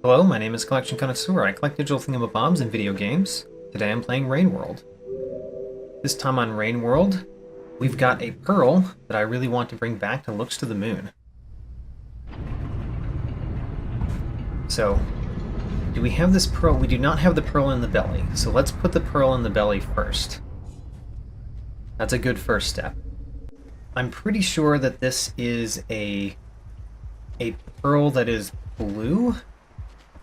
Hello, my name is Collection Connoisseur. I collect digital thingamabobs in video games. Today I'm playing Rain World. This time on Rain World, we've got a pearl that I really want to bring back that looks to the moon. So, do we have this pearl? We do not have the pearl in the belly, so let's put the pearl in the belly first. That's a good first step. I'm pretty sure that this is a pearl that is blue,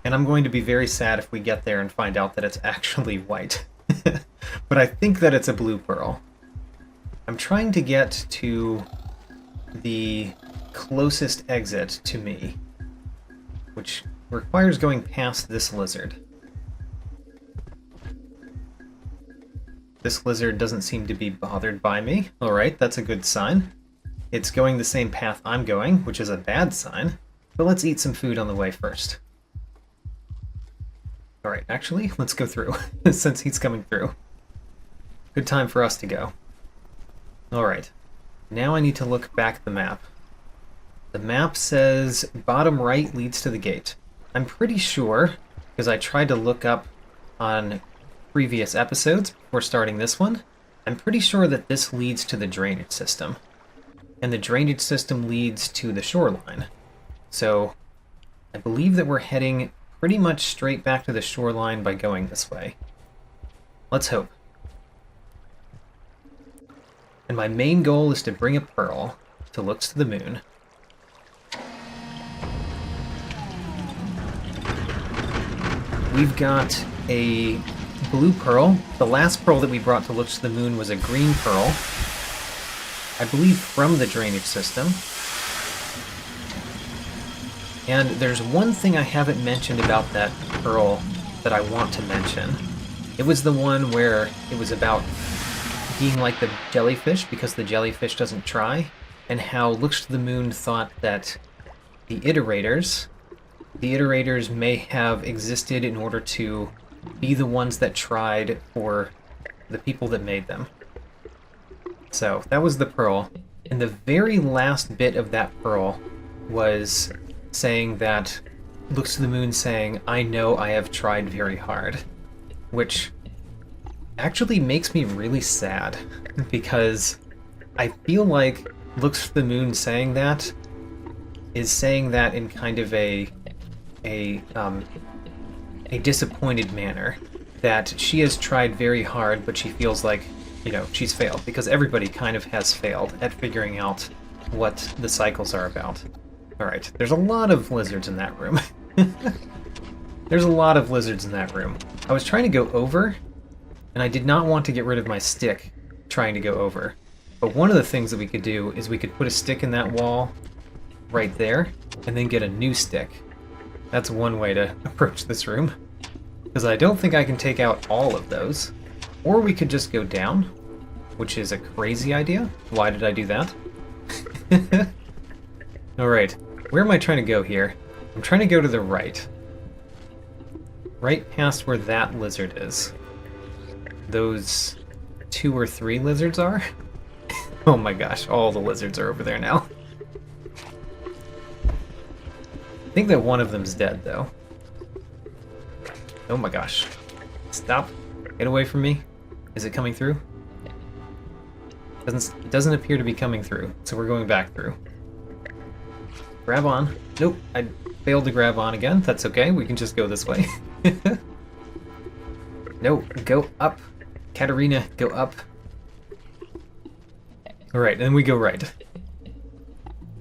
and I'm going to be very sad if we get there and find out that it's actually white. But I think that it's a blue pearl. I'm trying to get to the closest exit to me, which requires going past this lizard. This lizard doesn't seem to be bothered by me. Alright, that's a good sign. It's going the same path I'm going, which is a bad sign. But let's eat some food on the way first. Alright, actually, let's go through, since he's coming through. Good time for us to go. Alright, now I need to look back at the map. The map says bottom right leads to the gate. I'm pretty sure, because I tried to look up on previous episodes before starting this one, I'm pretty sure that this leads to the drainage system. And the drainage system leads to the shoreline. So, I believe that we're heading pretty much straight back to the shoreline by going this way. Let's hope. And my main goal is to bring a pearl to looks to the moon. We've got a blue pearl. The last pearl that we brought to looks to the moon was a green pearl. I believe from the drainage system. And there's one thing I haven't mentioned about that pearl that I want to mention. It was the one where it was about being like the jellyfish because the jellyfish doesn't try, and how Looks to the Moon thought that the iterators may have existed in order to be the ones that tried for the people that made them. So that was the pearl, and the very last bit of that pearl was saying that, Looks to the Moon saying, "I know I have tried very hard," which actually makes me really sad, because I feel like Looks to the Moon saying that is saying that in kind of a disappointed manner, that she has tried very hard, but she feels like, she's failed, because everybody kind of has failed at figuring out what the cycles are about. Alright, there's a lot of lizards in that room. There's a lot of lizards in that room. I was trying to go over, and I did not want to get rid of my stick trying to go over. But one of the things that we could do is we could put a stick in that wall right there, and then get a new stick. That's one way to approach this room, because I don't think I can take out all of those. Or we could just go down, which is a crazy idea. Why did I do that? Alright, where am I trying to go here? I'm trying to go to the right. Right past where that lizard is. Those 2 or 3 lizards are? Oh my gosh, all the lizards are over there now. I think that one of them's dead, though. Oh my gosh. Stop. Get away from me. Is it coming through? It doesn't appear to be coming through, so we're going back through. Grab on. Nope, I failed to grab on again. That's okay, we can just go this way. No, go up. Katarina, go up. Alright, then we go right.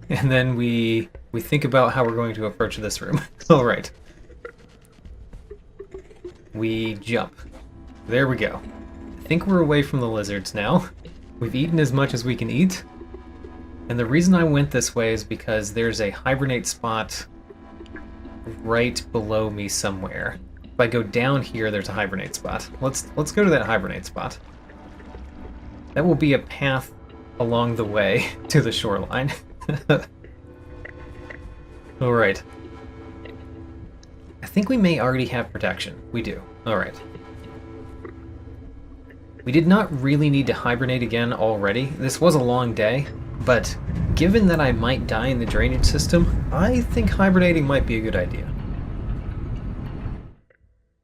And then we think about how we're going to approach this room. Alright. We jump. There we go. I think we're away from the lizards now. We've eaten as much as we can eat. And the reason I went this way is because there's a hibernate spot right below me somewhere. If I go down here, there's a hibernate spot. Let's go to that hibernate spot. That will be a path along the way to the shoreline. Alright. I think we may already have protection. We do. Alright. We did not really need to hibernate again already. This was a long day, but given that I might die in the drainage system, I think hibernating might be a good idea.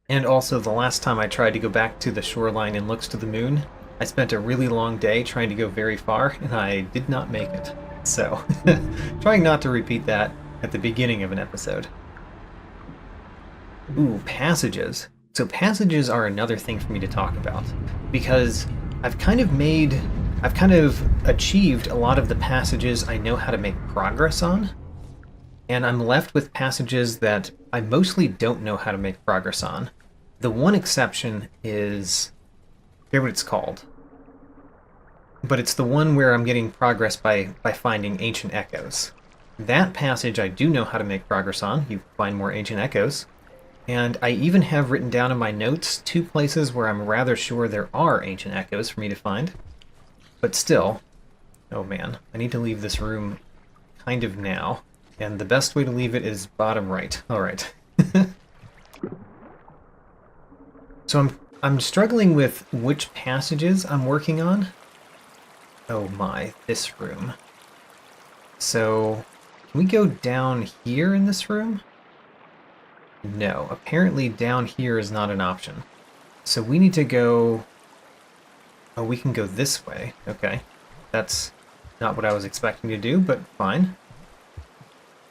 And also, the last time I tried to go back to the shoreline and looks to the moon, I spent a really long day trying to go very far, and I did not make it. So, trying not to repeat that at the beginning of an episode. Ooh, passages. So passages are another thing for me to talk about, because I've kind of achieved a lot of the passages I know how to make progress on, and I'm left with passages that I mostly don't know how to make progress on. The one exception is, I forget what it's called, but it's the one where I'm getting progress by finding ancient echoes. That passage I do know how to make progress on. You find more ancient echoes. And I even have written down in my notes 2 places where I'm rather sure there are ancient echoes for me to find. But still, oh man, I need to leave this room kind of now. And the best way to leave it is bottom right. Alright. So I'm struggling with which passages I'm working on. Oh my, this room. So, can we go down here in this room? No, apparently down here is not an option. So we need to go... Oh, we can go this way. Okay. That's not what I was expecting to do, but fine.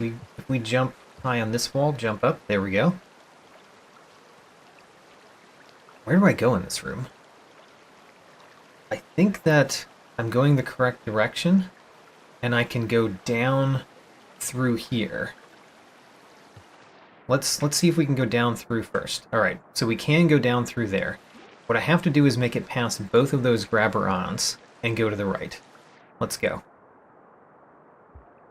If we jump high on this wall, jump up. There we go. Where do I go in this room? I think that I'm going the correct direction, and I can go down through here. Let's see if we can go down through first. Alright, so we can go down through there. What I have to do is make it past both of those grabber-ons and go to the right. Let's go.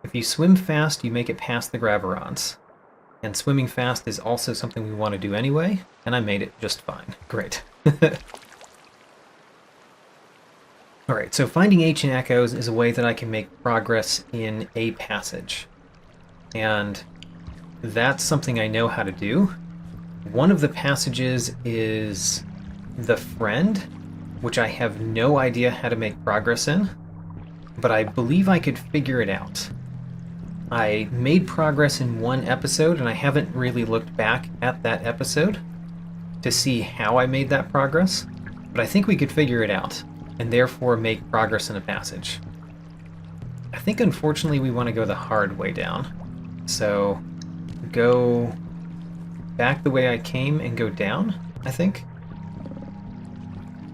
If you swim fast, you make it past the grabber-ons. And swimming fast is also something we want to do anyway, and I made it just fine. Great. Alright, so finding ancient echoes is a way that I can make progress in a passage. And that's something I know how to do. One of the passages is the Friend, which I have no idea how to make progress in, but I believe I could figure it out. I made progress in one episode, and I haven't really looked back at that episode to see how I made that progress, but I think we could figure it out, and therefore make progress in a passage. I think unfortunately we want to go the hard way down, so go back the way I came and go down, I think.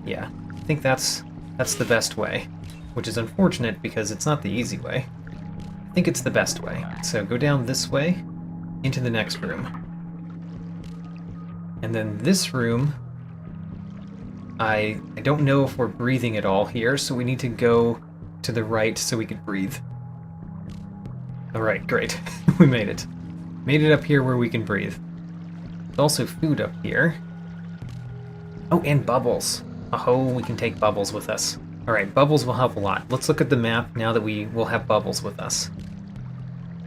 Yeah, I think that's the best way, which is unfortunate because it's not the easy way. I think it's the best way. So go down this way into the next room. And then this room, I don't know if we're breathing at all here, so we need to go to the right so we can breathe. Alright, great. We made it. Made it up here where we can breathe. There's also food up here. Oh, and bubbles. Oh, we can take bubbles with us. Alright, bubbles will help a lot. Let's look at the map now that we will have bubbles with us.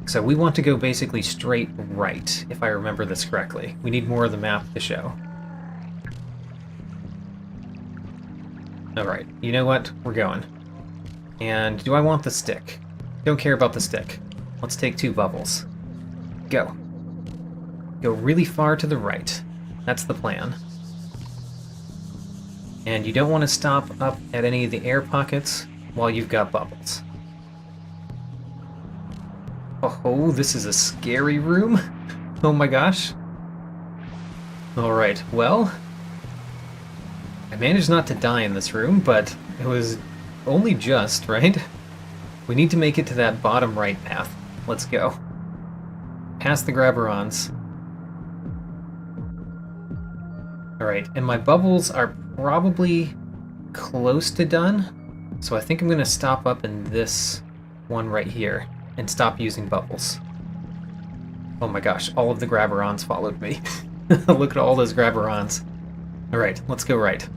So we want to go basically straight right, if I remember this correctly. We need more of the map to show. Alright, you know what? We're going. And do I want the stick? Don't care about the stick. Let's take 2 bubbles. Go. Go really far to the right. That's the plan. And you don't want to stop up at any of the air pockets while you've got bubbles. Oh, this is a scary room. Oh my gosh. Alright, well, I managed not to die in this room, but it was only just, right? We need to make it to that bottom right path. Let's go. Past the grabber-ons. Alright, and my bubbles are probably close to done, so I think I'm going to stop up in this one right here and stop using bubbles. Oh my gosh, all of the grabber-ons followed me. Look at all those grabber-ons. Alright, let's go right.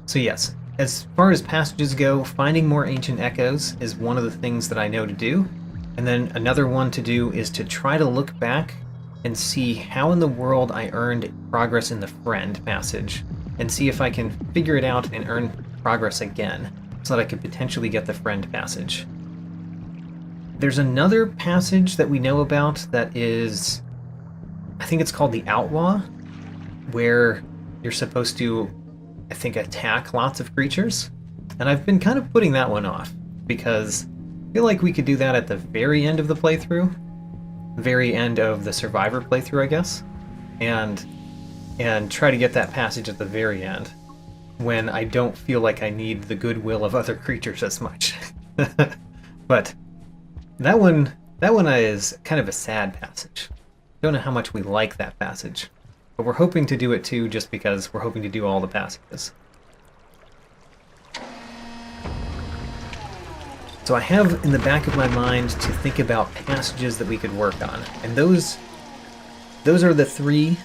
So yes, as far as passages go, finding more ancient echoes is one of the things that I know to do. And then another one to do is to try to look back and see how in the world I earned progress in the Friend passage, and see if I can figure it out and earn progress again, so that I could potentially get the Friend passage. There's another passage that we know about that is, I think it's called the Outlaw, where you're supposed to, I think, attack lots of creatures. And I've been kind of putting that one off, because I feel like we could do that at the very end of the playthrough. Very end of the Survivor playthrough, I guess. And try to get that passage at the very end, when I don't feel like I need the goodwill of other creatures as much. But that one is kind of a sad passage. Don't know how much we like that passage, but we're hoping to do it too, just because we're hoping to do all the passages. So I have in the back of my mind to think about passages that we could work on, and those are the 3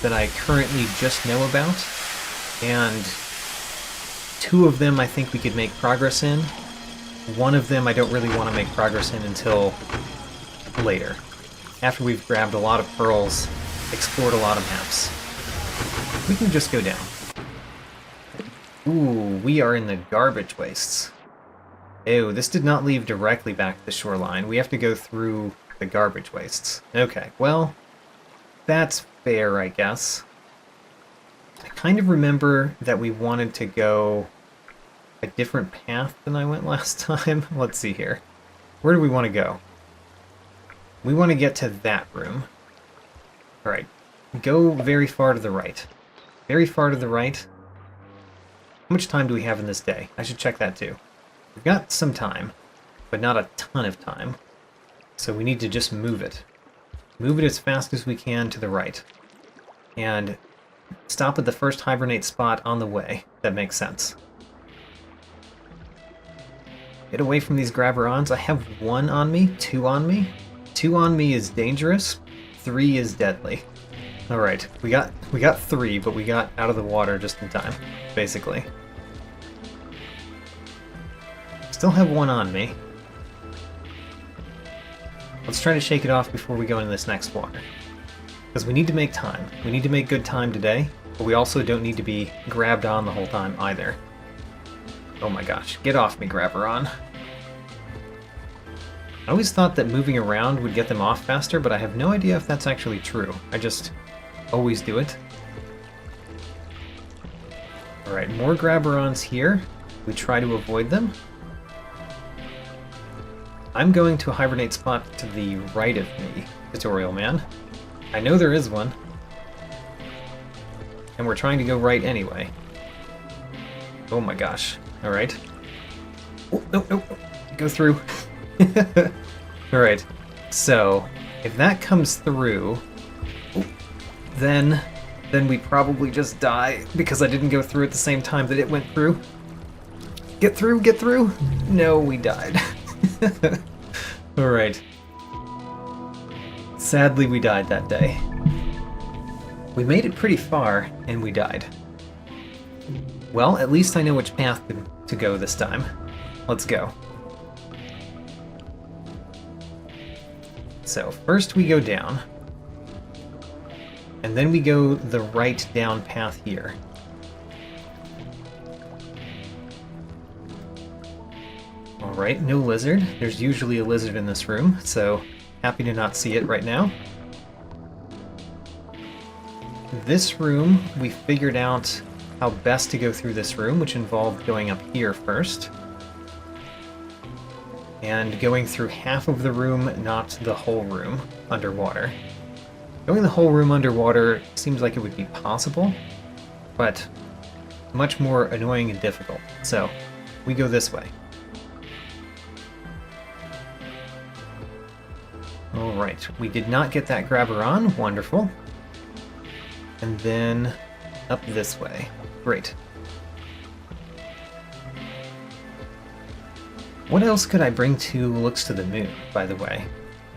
that I currently just know about, and 2 of them I think we could make progress in. One of them I don't really want to make progress in until later, after we've grabbed a lot of pearls, explored a lot of maps. We can just go down. Ooh, we are in the garbage wastes. Ew, this did not lead directly back to the shoreline. We have to go through the garbage wastes. Okay, well, that's fair, I guess. I kind of remember that we wanted to go a different path than I went last time. Let's see here. Where do we want to go? We want to get to that room. Alright. Go very far to the right. Very far to the right. How much time do we have in this day? I should check that too. We've got some time, but not a ton of time. So we need to just move it. Move it as fast as we can to the right. And stop at the first hibernate spot on the way. That makes sense. Get away from these grabber-ons. I have 1 on me, 2 on me. 2 on me is dangerous. 3 is deadly. Alright, we got 3, but we got out of the water just in time, basically. Still have 1 on me. Let's try to shake it off before we go into this next water. Because we need to make time. We need to make good time today, but we also don't need to be grabbed on the whole time either. Oh my gosh, get off me, grabber-on. I always thought that moving around would get them off faster, but I have no idea if that's actually true. I just always do it. Alright, more grabber-ons here. We try to avoid them. I'm going to a hibernate spot to the right of me, Tutorial Man. I know there is one. And we're trying to go right anyway. Oh my gosh. Alright. Oh, no. Go through. Alright. So, if that comes through, then we probably just die because I didn't go through at the same time that it went through. Get through, get through! No, we died. Alright. Sadly, we died that day. We made it pretty far, and we died. Well, at least I know which path to go this time. Let's go. So, first we go down. And then we go the right down path here. Alright, no lizard. There's usually a lizard in this room, so happy to not see it right now. This room, we figured out how best to go through this room, which involved going up here first. And going through half of the room, not the whole room, underwater. Going the whole room underwater seems like it would be possible, but much more annoying and difficult. So, we go this way. Alright, we did not get that grabber on, wonderful. And then up this way. Great. What else could I bring to Looks to the Moon, by the way?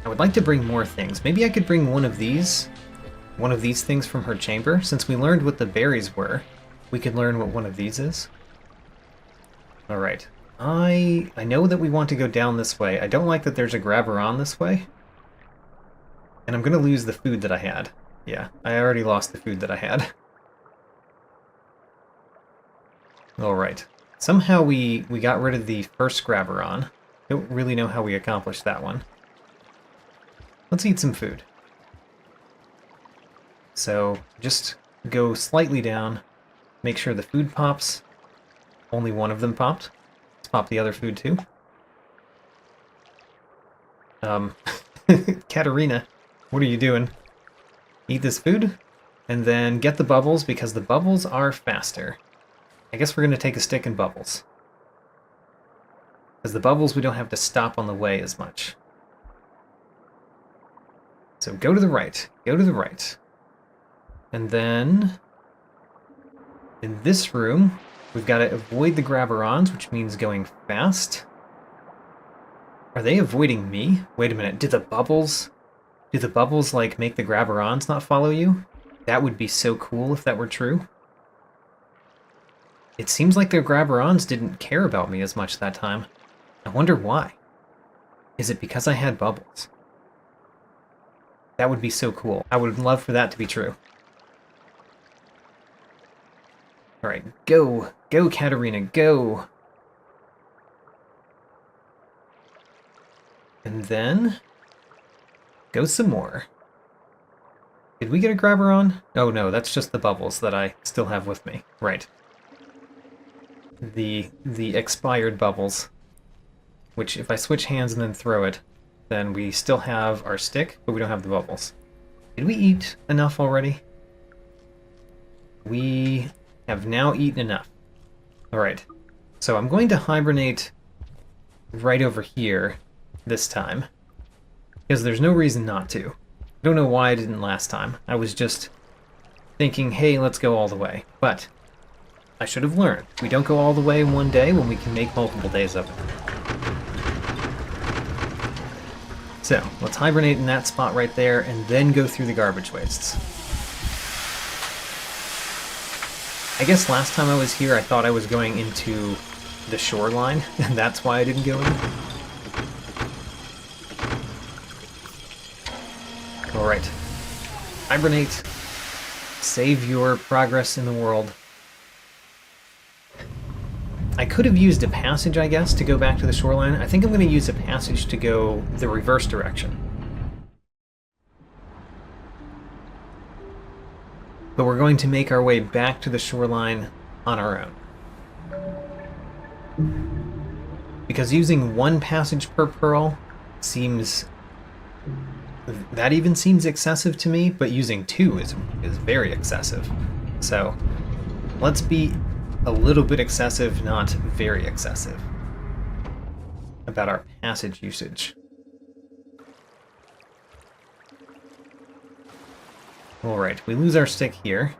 I would like to bring more things. Maybe I could bring one of these things from her chamber. Since we learned what the berries were, we could learn what one of these is. Alright. I know that we want to go down this way. I don't like that there's a grabber on this way. And I'm going to lose the food that I had. Yeah, I already lost the food that I had. Alright. Somehow we got rid of the first grabber on. Don't really know how we accomplished that one. Let's eat some food. So just go slightly down, make sure the food pops. Only one of them popped. Let's pop the other food too. Katarina, what are you doing? Eat this food, and then get the bubbles, because the bubbles are faster. I guess we're going to take a stick and bubbles. Because the bubbles we don't have to stop on the way as much. So go to the right. Go to the right. And then in this room, we've got to avoid the grabberons, which means going fast. Are they avoiding me? Wait a minute. Do the bubbles like make the grabberons not follow you? That would be so cool if that were true. It seems like their grabberons didn't care about me as much that time. I wonder why. Is it because I had bubbles? That would be so cool. I would love for that to be true. Alright, go! Go, Katarina, go! And then go some more. Did we get a grabberon? Oh no, that's just the bubbles that I still have with me. Right. The expired bubbles. Which, if I switch hands and then throw it, then we still have our stick, but we don't have the bubbles. Did we eat enough already? We have now eaten enough. Alright. So I'm going to hibernate right over here this time. Because there's no reason not to. I don't know why I didn't last time. I was just thinking, hey, let's go all the way. But I should have learned. We don't go all the way in one day when we can make multiple days of it. So, let's hibernate in that spot right there, and then go through the garbage wastes. I guess last time I was here, I thought I was going into the shoreline, and that's why I didn't go in. Alright. Hibernate. Save your progress in the world. I could have used a passage, I guess, to go back to the shoreline. I think I'm going to use a passage to go the reverse direction. But we're going to make our way back to the shoreline on our own. Because using one passage per pearl seems... that even seems excessive to me, but using two is very excessive. So, let's be a little bit excessive, not very excessive, about our passage usage. Alright, we lose our stick here.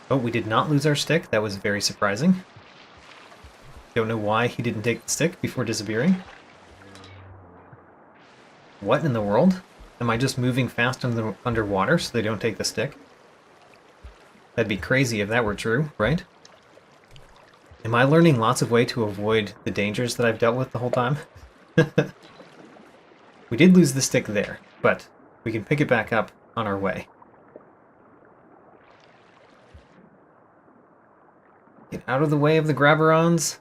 Oh, we did not lose our stick. That was very surprising. Don't know why he didn't take the stick before disappearing. What in the world? Am I just moving fast underwater so they don't take the stick? That'd be crazy if that were true, right? Am I learning lots of ways to avoid the dangers that I've dealt with the whole time? We did lose the stick there, but we can pick it back up on our way. Get out of the way of the grabberons.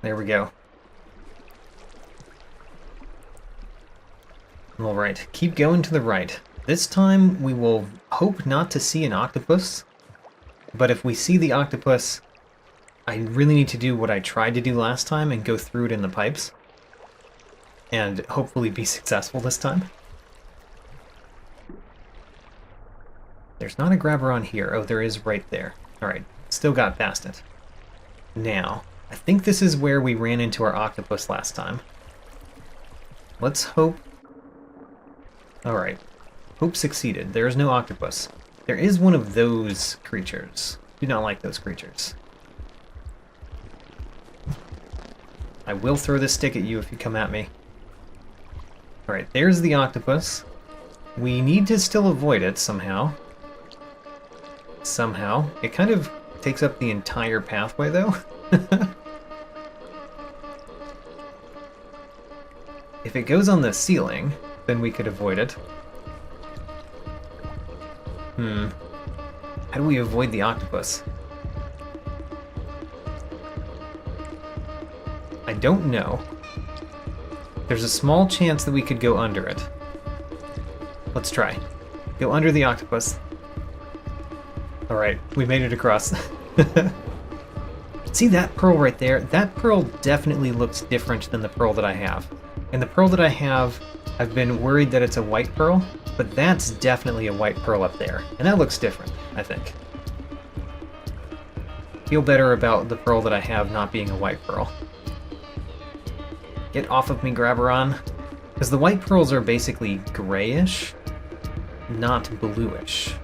There we go. Alright, keep going to the right. This time we will hope not to see an octopus. But if we see the octopus, I really need to do what I tried to do last time and go through it in the pipes. And hopefully be successful this time. There's not a grabberon here. Oh, there is right there. Alright, still got past it. Now, I think this is where we ran into our octopus last time. Let's hope... Alright, hope succeeded. There is no octopus. There is one of those creatures. Do not like those creatures. I will throw this stick at you if you come at me. Alright, there's the octopus. We need to still avoid it somehow. Somehow. It kind of takes up the entire pathway, though. If it goes on the ceiling, then we could avoid it. How do we avoid the octopus? don't know. There's a small chance that we could go under it. Let's try. Go under the octopus. Alright, we made it across. See that pearl right there? That pearl definitely looks different than the pearl that I have. And the pearl that I have, I've been worried that it's a white pearl, but that's definitely a white pearl up there. And that looks different, I think. Feel better about the pearl that I have not being a white pearl. Get off of me, Grabberon. Because the white pearls are basically grayish, not bluish.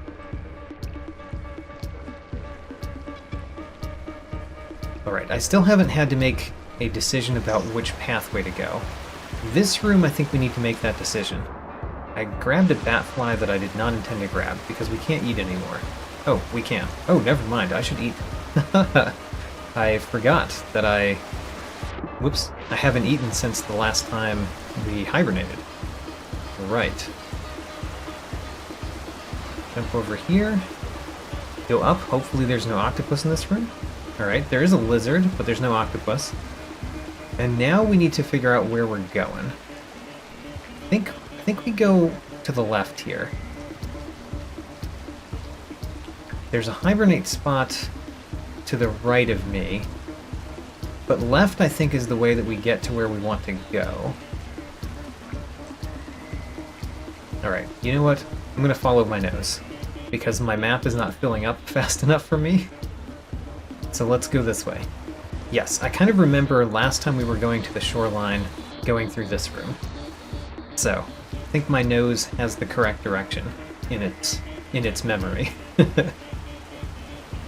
Alright, I still haven't had to make a decision about which pathway to go. This room, I think we need to make that decision. I grabbed a batfly that I did not intend to grab, because we can't eat anymore. Oh, we can. Oh, never mind, I should eat. I forgot that Whoops, I haven't eaten since the last time we hibernated. Right. Jump over here. Go up, hopefully there's no octopus in this room. Alright, there is a lizard, but there's no octopus. And now we need to figure out where we're going. I think we go to the left here. There's a hibernate spot to the right of me. But left, I think, is the way that we get to where we want to go. Alright, you know what? I'm going to follow my nose. Because my map is not filling up fast enough for me. So let's go this way. Yes, I kind of remember last time we were going to the shoreline, going through this room. So, I think my nose has the correct direction in its memory.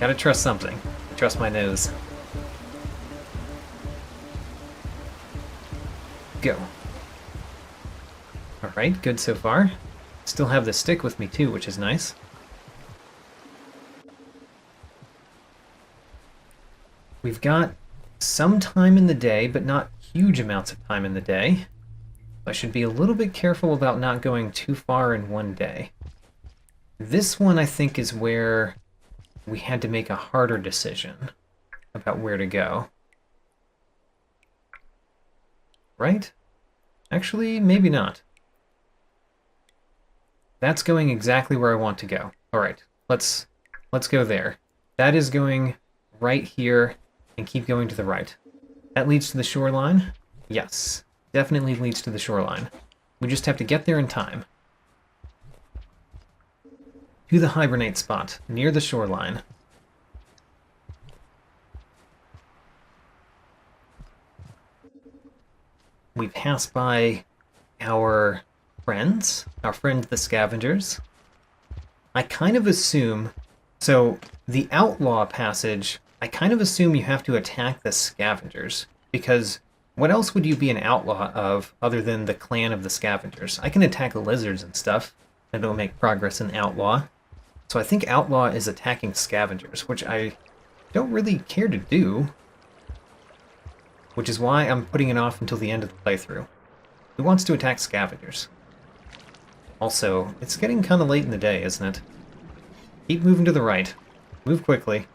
Gotta trust something. Trust my nose. Go. Alright, good so far. Still have the stick with me too, which is nice. We've got some time in the day, but not huge amounts of time in the day. I should be a little bit careful about not going too far in one day. This one, I think, is where we had to make a harder decision about where to go. Right? Actually, maybe not. That's going exactly where I want to go. Alright, let's go there. That is going right here, and keep going to the right. That leads to the shoreline? Yes, definitely leads to the shoreline. We just have to get there in time. To the hibernate spot, near the shoreline. We pass by our friends the scavengers. I kind of assume, so the outlaw passage, I kind of assume you have to attack the scavengers, because what else would you be an outlaw of other than the clan of the scavengers? I can attack the lizards and stuff, and it'll make progress in outlaw. So I think outlaw is attacking scavengers, which I don't really care to do, which is why I'm putting it off until the end of the playthrough. Who wants to attack scavengers? Also, it's getting kind of late in the day, isn't it? Keep moving to the right. Move quickly.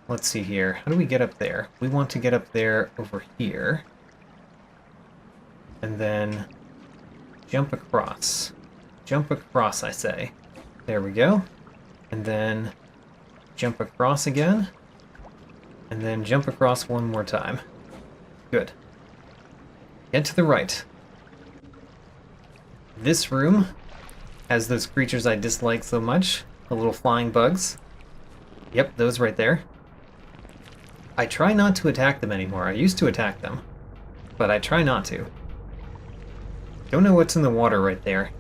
Let's see here. How do we get up there? We want to get up there over here. And then jump across. Jump across, I say. There we go. And then jump across again. And then jump across one more time. Good. Get to the right. This room has those creatures I dislike so much. The little flying bugs. Yep, those right there. I try not to attack them anymore. I used to attack them, but I try not to. Don't know what's in the water right there.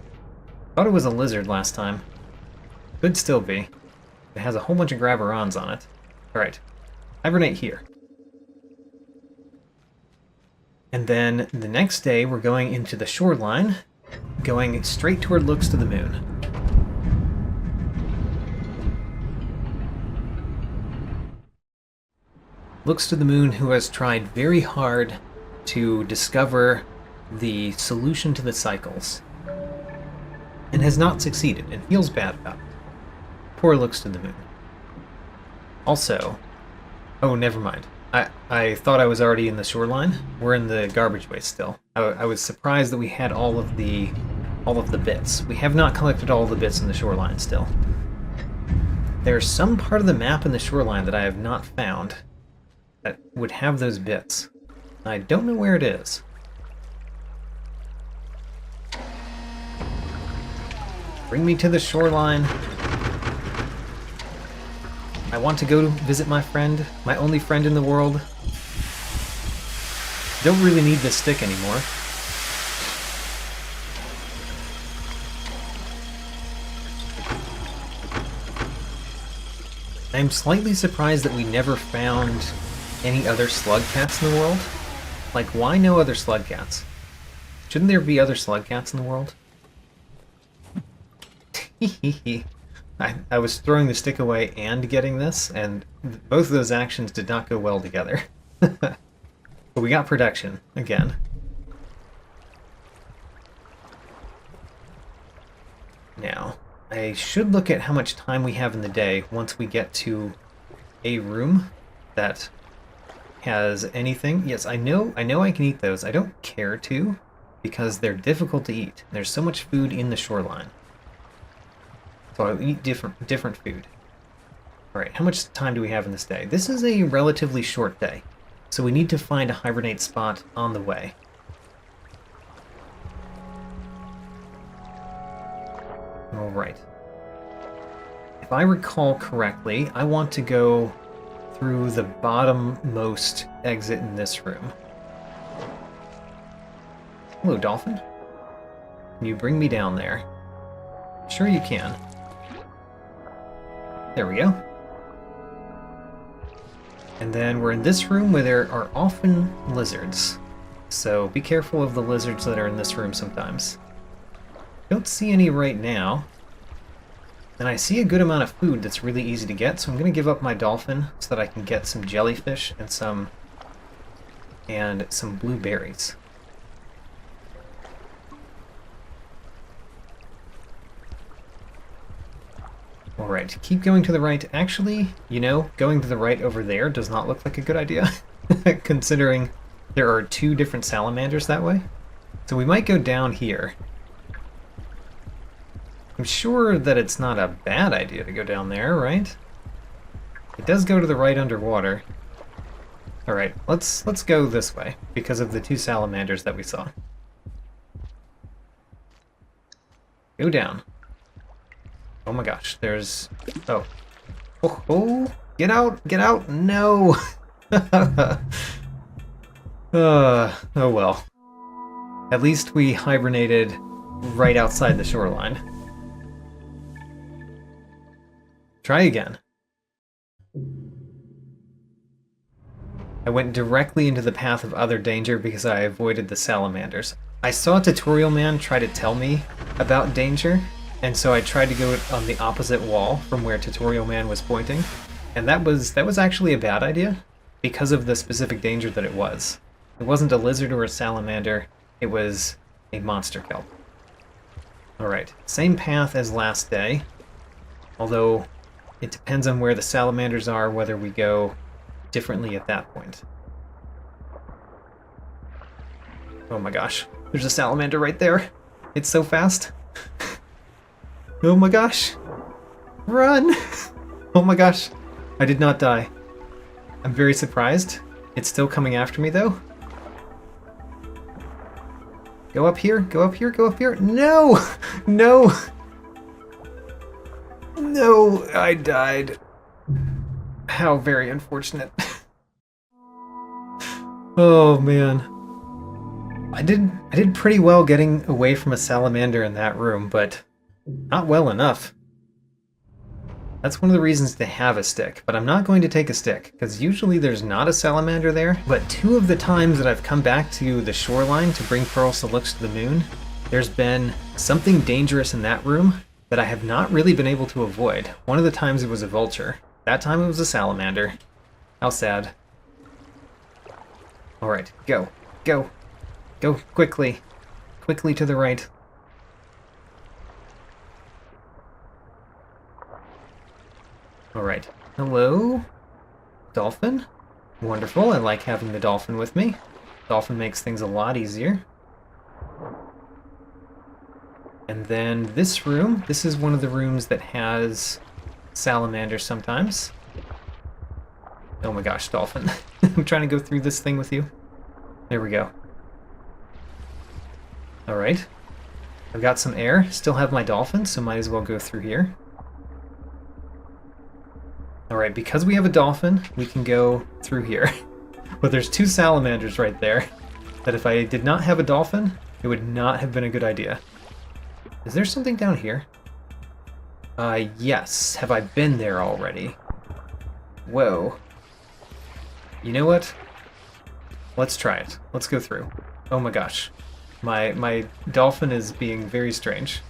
Thought it was a lizard last time. Could still be. It has a whole bunch of grabberons on it. Alright. Hibernate here. And then the next day we're going into the shoreline, going straight toward Looks to the Moon. Looks to the Moon, who has tried very hard to discover the solution to the cycles, and has not succeeded, and feels bad about it. Poor Looks to the Moon. Also, oh, never mind. I thought I was already in the shoreline. We're in the garbage waste still. I was surprised that we had all of the bits. We have not collected all of the bits in the shoreline still. There's some part of the map in the shoreline that I have not found that would have those bits. I don't know where it is. Bring me to the shoreline. I want to go visit my friend, my only friend in the world. Don't really need this stick anymore. I'm slightly surprised that we never found any other slug cats in the world. Like, why no other slug cats? Shouldn't there be other slug cats in the world? I was throwing the stick away and getting this, and both of those actions did not go well together. But we got production, again. Now, I should look at how much time we have in the day once we get to a room that has anything. Yes, I know I can eat those. I don't care to, because they're difficult to eat. There's so much food in the shoreline. So I'll eat different food. Alright, how much time do we have in this day? This is a relatively short day, so we need to find a hibernate spot on the way. Alright. If I recall correctly, I want to go through the bottommost exit in this room. Hello, dolphin. Can you bring me down there? Sure you can. There we go. And then we're in this room where there are often lizards. So be careful of the lizards that are in this room sometimes. Don't see any right now. And I see a good amount of food that's really easy to get, so I'm going to give up my dolphin so that I can get some jellyfish and some blueberries. Alright, keep going to the right. Actually, you know, going to the right over there does not look like a good idea, considering there are two different salamanders that way. So we might go down here. I'm sure that it's not a bad idea to go down there, right? It does go to the right underwater. Alright, let's go this way, because of the two salamanders that we saw. Go down. Oh my gosh, there's... Oh. Oh, oh! Get out! Get out! No! Oh well. At least we hibernated right outside the shoreline. Try again. I went directly into the path of other danger because I avoided the salamanders. I saw Tutorial Man try to tell me about danger, and so I tried to go on the opposite wall from where Tutorial Man was pointing, and that was actually a bad idea because of the specific danger that it was. It wasn't a lizard or a salamander, it was a monster kelp. Alright, same path as last day, although it depends on where the salamanders are, whether we go differently at that point. Oh my gosh, there's a salamander right there. It's so fast. Oh my gosh. Run! Oh my gosh. I did not die. I'm very surprised. It's still coming after me though. Go up here, go up here, go up here. No! No! No, I died. How very unfortunate. Oh man. I did pretty well getting away from a salamander in that room, but not well enough. That's one of the reasons to have a stick, but I'm not going to take a stick, because usually there's not a salamander there, but two of the times that I've come back to the shoreline to bring Pearl Salux to the moon, there's been something dangerous in that room that I have not really been able to avoid. One of the times it was a vulture. That time it was a salamander. How sad. Alright, go. Go. Go quickly. Quickly to the right. Alright. Hello? Dolphin? Wonderful, I like having the dolphin with me. Dolphin makes things a lot easier. And then this room, this is one of the rooms that has salamanders sometimes. Oh my gosh, dolphin. I'm trying to go through this thing with you. There we go. Alright. I've got some air, still have my dolphin, so might as well go through here. Alright, because we have a dolphin, we can go through here. But there's two salamanders right there, that if I did not have a dolphin, it would not have been a good idea. Is there something down here? Yes. Have I been there already? Whoa. You know what? Let's try it. Let's go through. Oh my gosh. My dolphin is being very strange.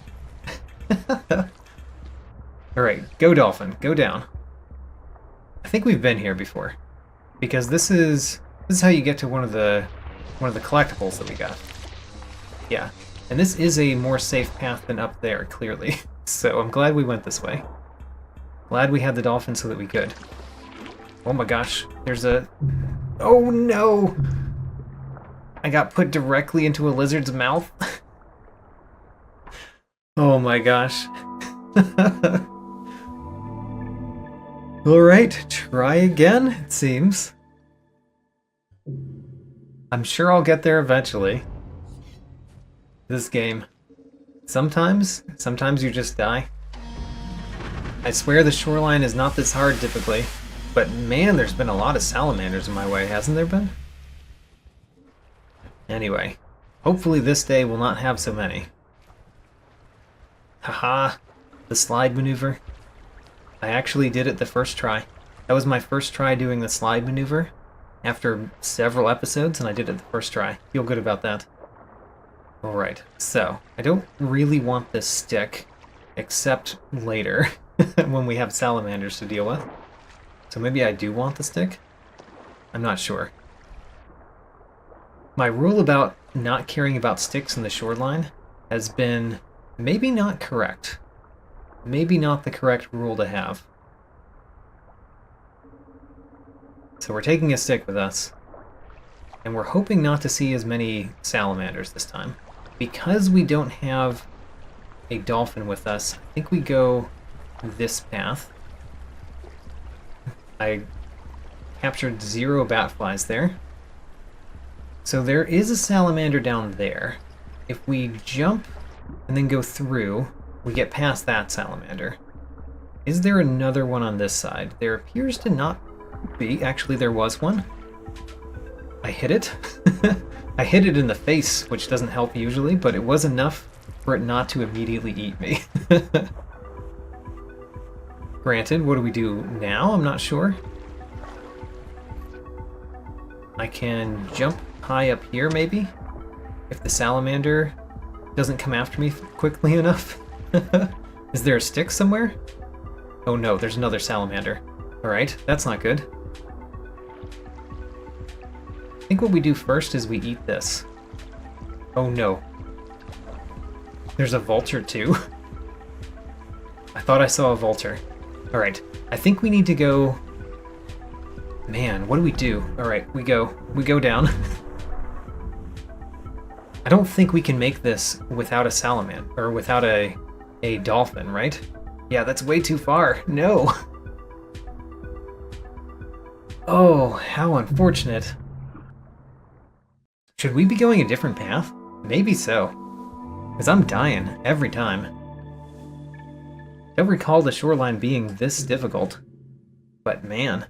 Alright, go dolphin, go down. I think we've been here before. Because this is how you get to one of the collectibles that we got. Yeah. And this is a more safe path than up there, clearly. So I'm glad we went this way. Glad we had the dolphin so that we could. Oh my gosh, there's a... Oh no! I got put directly into a lizard's mouth. Oh my gosh. Alright, try again, it seems. I'm sure I'll get there eventually. This game. Sometimes you just die. I swear the shoreline is not this hard typically, but man, there's been a lot of salamanders in my way, hasn't there been? Anyway, hopefully this day will not have so many. Haha, the slide maneuver. I actually did it the first try. That was my first try doing the slide maneuver after several episodes, and I did it the first try. Feel good about that. Alright, so, I don't really want this stick, except later, when we have salamanders to deal with. So maybe I do want the stick? I'm not sure. My rule about not caring about sticks in the shoreline has been maybe not correct. Maybe not the correct rule to have. So we're taking a stick with us, and we're hoping not to see as many salamanders this time. Because we don't have a dolphin with us, I think we go this path. I captured 0 batflies there. So there is a salamander down there. If we jump and then go through, we get past that salamander. Is there another one on this side? There appears to not be. Actually, there was one. I hit it. I hit it in the face, which doesn't help usually, but it was enough for it not to immediately eat me. Granted, what do we do now? I'm not sure. I can jump high up here, maybe? If the salamander doesn't come after me quickly enough. Is there a stick somewhere? Oh no, there's another salamander. Alright, that's not good. I think what we do first is we eat this. Oh no. There's a vulture too. I thought I saw a vulture. Alright, I think we need to go... Man, what do we do? Alright, we go down. I don't think we can make this without a salamander, or without a dolphin, right? Yeah, that's way too far. No! Oh, how unfortunate. Should we be going a different path? Maybe so. Because I'm dying every time. Don't recall the shoreline being this difficult. But man,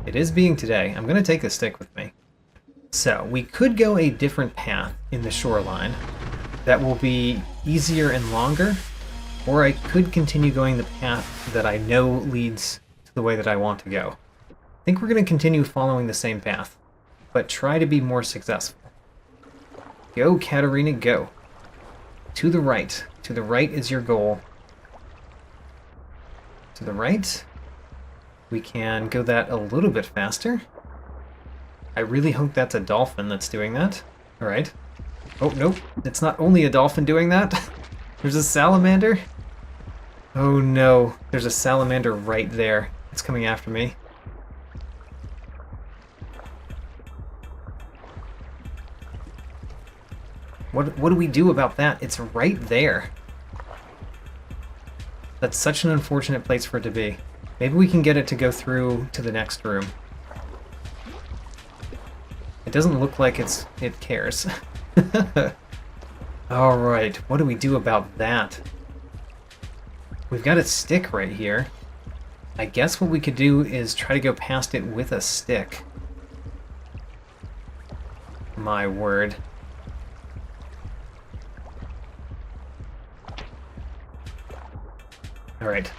it is being today. I'm going to take the stick with me. So, we could go a different path in the shoreline that will be easier and longer, or I could continue going the path that I know leads to the way that I want to go. I think we're going to continue following the same path, but try to be more successful. Go, Katarina, go. To the right. To the right is your goal. To the right. We can go that a little bit faster. I really hope that's a dolphin that's doing that. Alright. Oh, nope. It's not only a dolphin doing that. There's a salamander. Oh no. There's a salamander right there. It's coming after me. What do we do about that? It's right there. That's such an unfortunate place for it to be. Maybe we can get it to go through to the next room. It doesn't look like it cares. Alright, what do we do about that? We've got a stick right here. I guess what we could do is try to go past it with a stick. My word. Alright.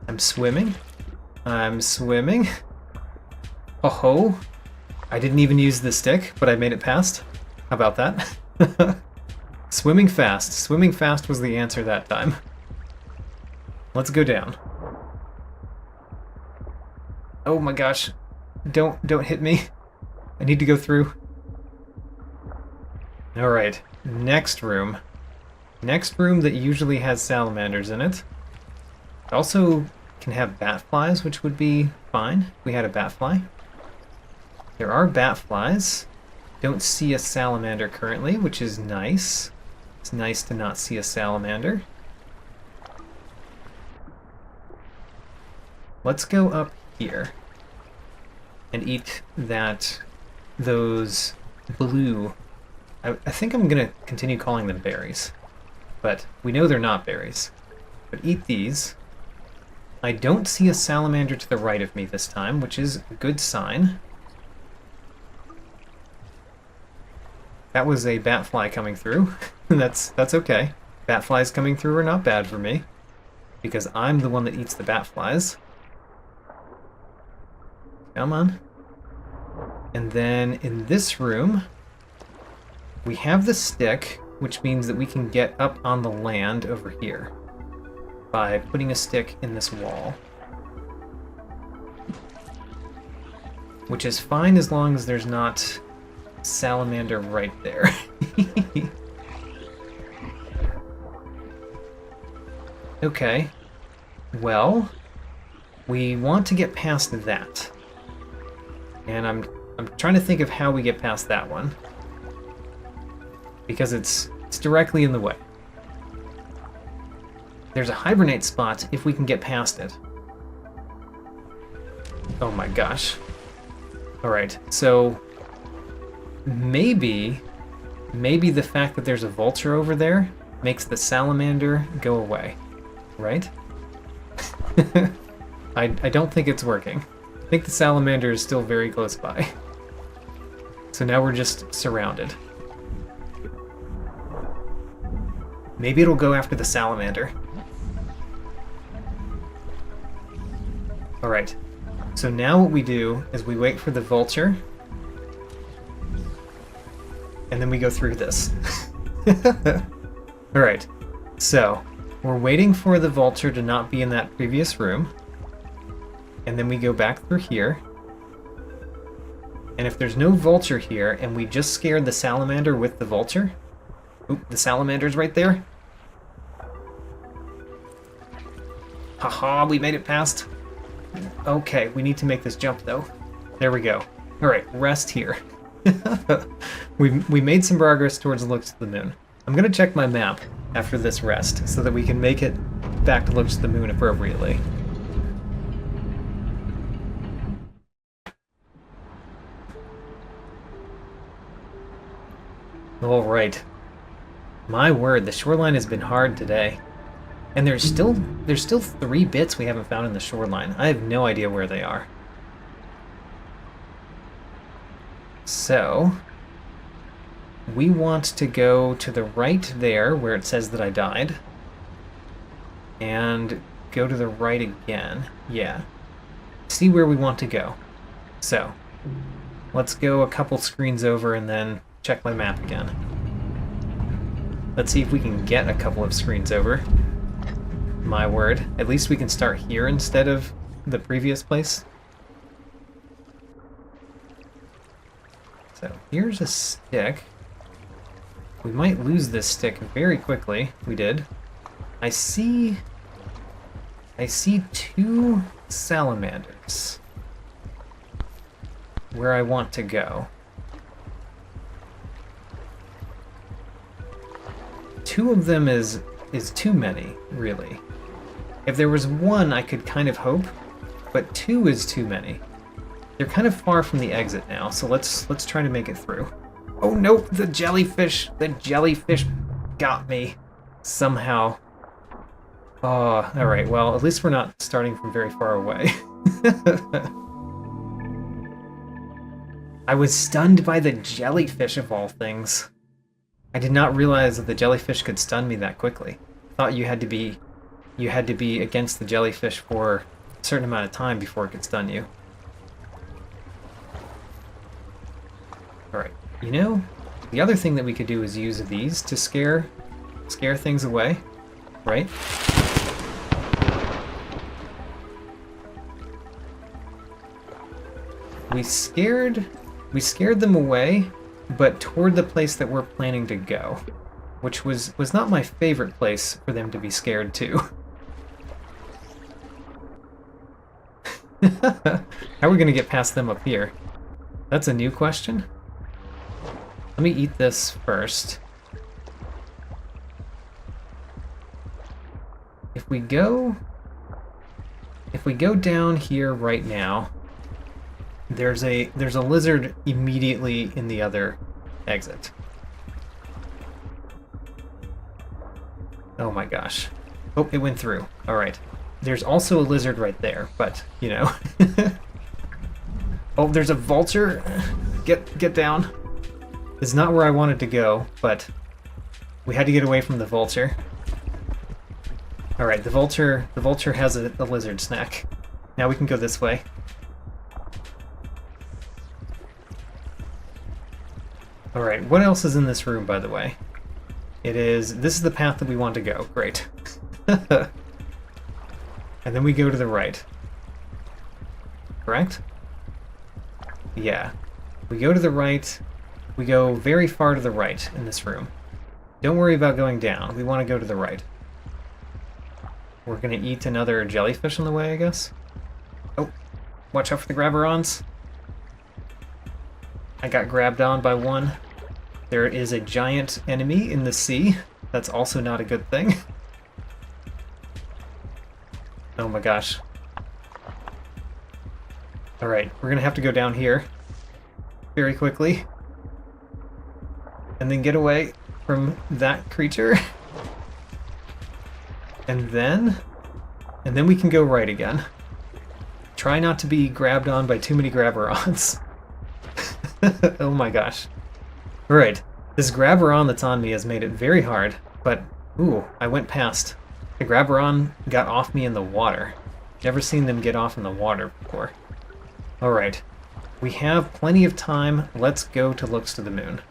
I'm swimming. I'm swimming. Oh ho! I didn't even use the stick, but I made it past. How about that? Swimming fast. Swimming fast was the answer that time. Let's go down. Oh my gosh. Don't hit me. I need to go through. Alright. Next room. Next room that usually has salamanders in it. It also can have bat flies, which would be fine if we had a bat fly. There are bat flies. Don't see a salamander currently, which is nice. It's nice to not see a salamander. Let's go up here and eat those blue. I think I'm gonna continue calling them berries, but we know they're not berries. But eat these. I don't see a salamander to the right of me this time, which is a good sign. That was a bat fly coming through. That's okay. Bat flies coming through are not bad for me, because I'm the one that eats the bat flies. Come on. And then in this room, we have the stick, which means that we can get up on the land over here by putting a stick in this wall. Which is fine as long as there's not salamander right there. Okay. Well, we want to get past that. And I'm trying to think of how we get past that one. Because it's directly in the way. There's a hibernate spot if we can get past it. Oh my gosh. Alright, so maybe the fact that there's a vulture over there makes the salamander go away, right? I don't think it's working. I think the salamander is still very close by. So now we're just surrounded. Maybe it'll go after the salamander. Alright, so now what we do is we wait for the vulture, and then we go through this. Alright, so we're waiting for the vulture to not be in that previous room, and then we go back through here, and if there's no vulture here, and we just scared the salamander with the vulture... Oop, the salamander's right there. Haha, we made it past. Okay, we need to make this jump though. There we go. Alright, rest here. we made some progress towards Looks to the Moon. I'm gonna check my map after this rest so that we can make it back to Looks to the Moon appropriately. Alright. My word, the shoreline has been hard today. And there's still 3 bits we haven't found in the shoreline. I have no idea where they are. So, we want to go to the right there where it says that I died. And go to the right again. Yeah. See where we want to go. So, let's go a couple screens over and then check my map again. Let's see if we can get a couple of screens over. My word. At least we can start here instead of the previous place. So here's a stick. We might lose this stick very quickly. We did. I see 2 salamanders where I want to go. 2 of them is too many, really. If there was 1, I could kind of hope, but 2 is too many. They're kind of far from the exit now, so let's try to make it through. Oh no, the jellyfish got me somehow. Oh, alright, well, at least we're not starting from very far away. I was stunned by the jellyfish of all things. I did not realize that the jellyfish could stun me that quickly. I thought you had to be against the jellyfish for a certain amount of time before it could stun you. Alright, you know, the other thing that we could do is use these to scare things away, right? We scared them away, but toward the place that we're planning to go, which was not my favorite place for them to be scared to. How are we going to get past them up here? That's a new question. Let me eat this first. If we go down here right now, there's a lizard immediately in the other exit. Oh my gosh. Oh, it went through. All right. There's also a lizard right there, but, you know. Oh, there's a vulture. Get down. It's not where I wanted to go, but we had to get away from the vulture. All right, the vulture has a lizard snack. Now we can go this way. All right, what else is in this room, by the way? This is the path that we want to go. Great. And then we go to the right. Correct? Yeah. We go to the right. We go very far to the right in this room. Don't worry about going down. We want to go to the right. We're going to eat another jellyfish on the way, I guess. Oh, watch out for the grabberons. I got grabbed on by one. There is a giant enemy in the sea. That's also not a good thing. Oh my gosh. Alright, we're gonna have to go down here very quickly. And then get away from that creature. And then we can go right again. Try not to be grabbed on by too many grabberons. Oh my gosh. Alright, this grabberon that's on me has made it very hard, but ooh, I went past. The grabberon got off me in the water. Never seen them get off in the water before. Alright, we have plenty of time. Let's go to Looks to the Moon.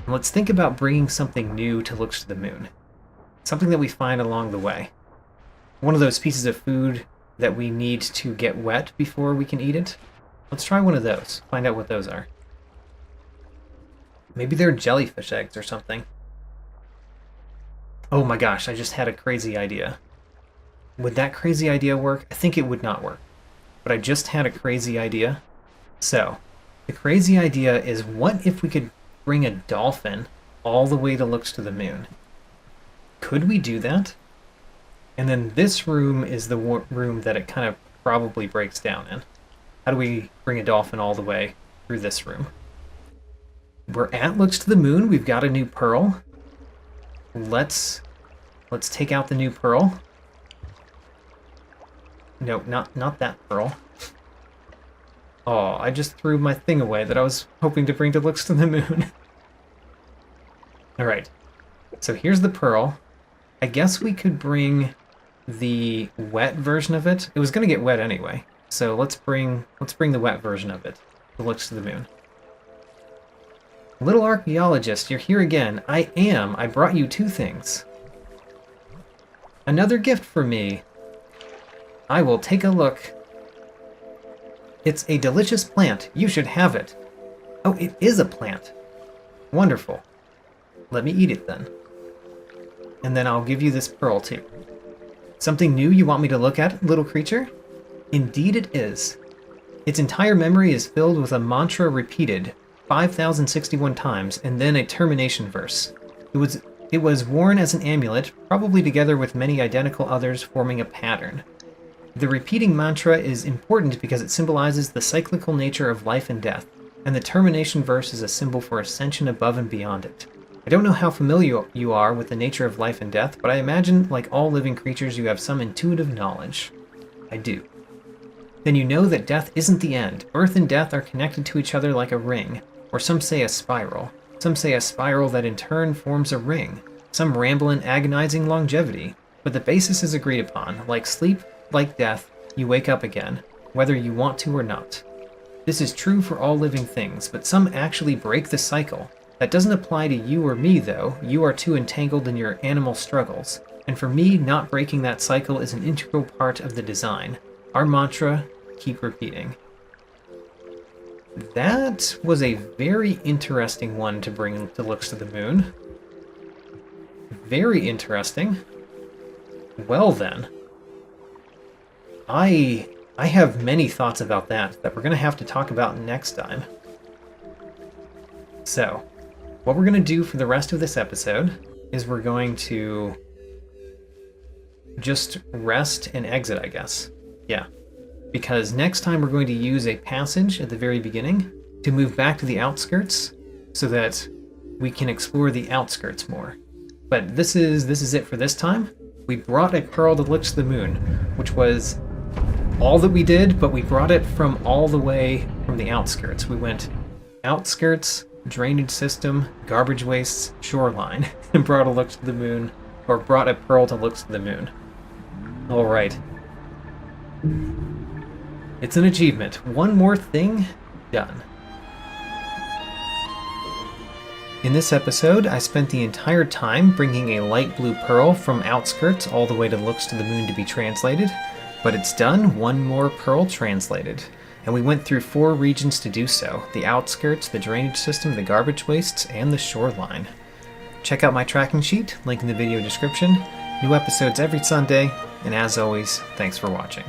And let's think about bringing something new to Looks to the Moon. Something that we find along the way. One of those pieces of food that we need to get wet before we can eat it. Let's try one of those. Find out what those are. Maybe they're jellyfish eggs or something. Oh my gosh, I just had a crazy idea. Would that crazy idea work? I think it would not work. But I just had a crazy idea. So, the crazy idea is, what if we could bring a dolphin all the way to Looks to the Moon? Could we do that? And then this room is the room that it kind of probably breaks down in. How do we bring a dolphin all the way through this room? We're at Looks to the Moon. We've got a new pearl. Let's take out the new pearl. No, not that pearl. Oh, I just threw my thing away that I was hoping to bring to Looks to the Moon. Alright, so here's the pearl. I guess we could bring the wet version of it. It was going to get wet anyway, so let's bring the wet version of it to Looks to the Moon. Little archaeologist, you're here again. I brought you 2 things. Another gift for me. I will take a look. It's a delicious plant. You should have it. Oh, it is a plant. Wonderful. Let me eat it then. And then I'll give you this pearl too. Something new you want me to look at, little creature? Indeed it is. Its entire memory is filled with a mantra repeated. 5,061 times, and then a termination verse. It was worn as an amulet, probably together with many identical others, forming a pattern. The repeating mantra is important because it symbolizes the cyclical nature of life and death, and the termination verse is a symbol for ascension above and beyond it. I don't know how familiar you are with the nature of life and death, but I imagine, like all living creatures, you have some intuitive knowledge. I do. Then you know that death isn't the end. Birth and death are connected to each other like a ring, or some say a spiral. Some say a spiral that in turn forms a ring. Some ramble in agonizing longevity, but the basis is agreed upon. Like sleep, like death, you wake up again, whether you want to or not. This is true for all living things, but some actually break the cycle. That doesn't apply to you or me, though. You are too entangled in your animal struggles. And for me, not breaking that cycle is an integral part of the design. Our mantra, keep repeating. That was a very interesting one to bring to Looks to the Moon. Very interesting. Well then. I have many thoughts about that we're going to have to talk about next time. So, what we're going to do for the rest of this episode is we're going to just rest and exit, I guess. Yeah. Because next time we're going to use a passage at the very beginning to move back to the outskirts so that we can explore the outskirts more. But this is it for this time. We brought a pearl that looks to the moon, which was all that we did, but we brought it from all the way from the outskirts. We went outskirts, drainage system, garbage wastes, shoreline, and brought a look to the moon, or brought a pearl to looks to the moon. Alright. It's an achievement. One more thing, done. In this episode, I spent the entire time bringing a light blue pearl from Outskirts all the way to Looks to the Moon to be translated, but it's done, one more pearl translated. And we went through 4 regions to do so: the Outskirts, the drainage system, the garbage wastes, and the shoreline. Check out my tracking sheet, link in the video description. New episodes every Sunday, and as always, thanks for watching.